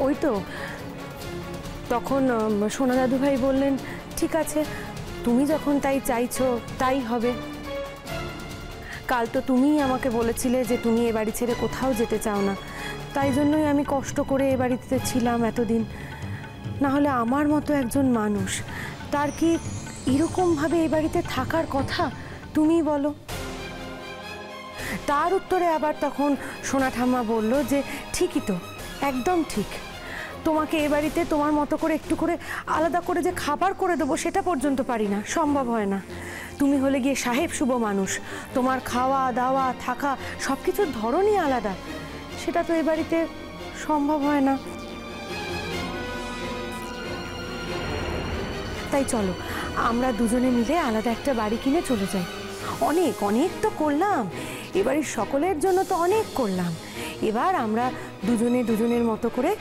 ওই তো তখন সোনা দাদু ভাই বললেন, ঠিক আছে তুমি যখন তাই চাইছো তাই হবে। কাল তো তুমিই আমাকে বলেছিলে যে তুমি এ বাড়ি ছেড়ে কোথাও যেতে চাও না, তাই জন্যই আমি কষ্ট করে এ বাড়িতে ছিলাম এতদিন। না হলে আমার মতো একজন মানুষ তার কি এরকমভাবে এ বাড়িতে থাকার কথা? তুমিই বলো। তার উত্তরে আবার তখন সোনা ঠাম্মা বলল যে ঠিকই তো, একদম ঠিক, তোমাকে এ বাড়িতে তোমার মতো করে একটু করে আলাদা করে যে খাবার করে দেবো সেটা পর্যন্ত পারি না, সম্ভব হয় না। তুমি হলে গিয়ে সাহেব শুভ মানুষ, তোমার খাওয়া দাওয়া থাকা সব কিছুর ধরনই আলাদা, সেটা তো এ বাড়িতে সম্ভব হয় না। তাই চলো আমরা দুজনে মিলে আলাদা একটা বাড়ি কিনে চলে যাই। অনেক অনেক তো করলাম, এবারের সকলের জন্য তো অনেক করলাম, এবার আমরা দুজনে দুজনের মতো করে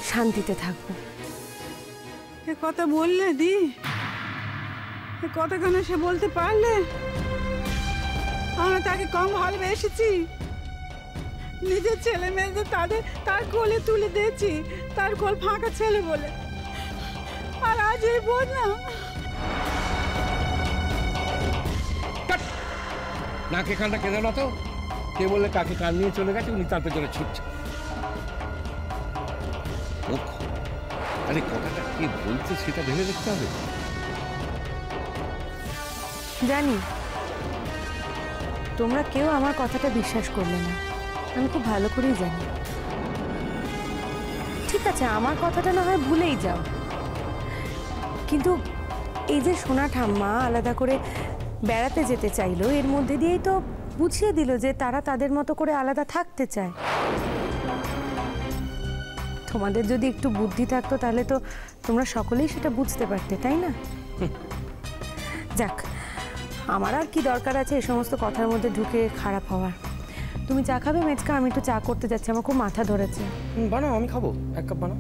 শান্তিতে থাকবো। এ কথা বললে দি, এ কথা কেন সে বলতে পারলে? আমরা তাকে কম ভালোবেসেছি? নিজের ছেলে মেয়েদের তার কোলে তুলে দিয়েছি, তার কোল ফাঁকা ছেলে বলে, আর আজ এই বোধ না। নাকে কানটা কেঁদে না তো, কে বলে কাকে কান নিয়ে চলে গেছে উনি তার পেছনে ছুটছে। আরে কথাটা কি বলছে সেটা ভেবে দেখতে হবে। জানি তোমরা কেউ আমার কথাটা বিশ্বাস করলে না, আমি খুব ভালো করেই জানি। ঠিক আছে আমার কথাটা না হয় ভুলেই যাও, কিন্তু এই যে সোনা ঠাম্মা আলাদা করে বেড়াতে যেতে চাইলো, এর মধ্যে দিয়েই তো বুঝিয়ে দিল যে তারা তাদের মতো করে আলাদা থাকতে চায়। তোমাদের যদি একটু বুদ্ধি থাকতো তাহলে তো তোমরা সকলেই সেটা বুঝতে পারতে, তাই না? যাক, আমার আর কি দরকার আছে এই সমস্ত কথার মধ্যে ঢুকে খারাপ হওয়ার। তুমি চা খাবে মেজকা? আমি একটু চা করতে যাচ্ছি, আমার খুব মাথা ধরেছে। বানাও, আমি খাবো, এক কাপ বানাও।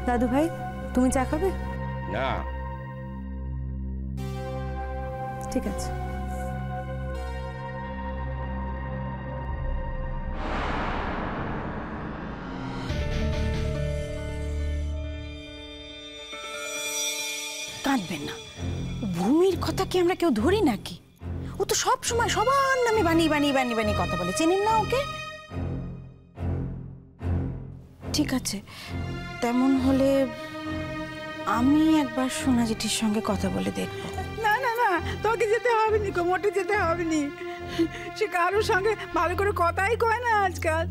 দাদু ভাই তুমি চা খাবে? না। ঠিক আছে। কাঁদবেন না, ভূমির কথা কি আমরা কেউ ধরি নাকি? ও তো সব সময় সবার নামে বানিয়ে বানিয়ে বানিয়ে বানিয়ে কথা বলে, চেনেন না ওকে? ঠিক আছে, তেমন হলে আমি একবার সোনা জেঠির সঙ্গে কথা বলে দেখবো। না না না, তোকে যেতে হবে নি, মোটে যেতে হবে নি। সে কারোর সঙ্গে ভালো করে কথাই কয় না আজকাল।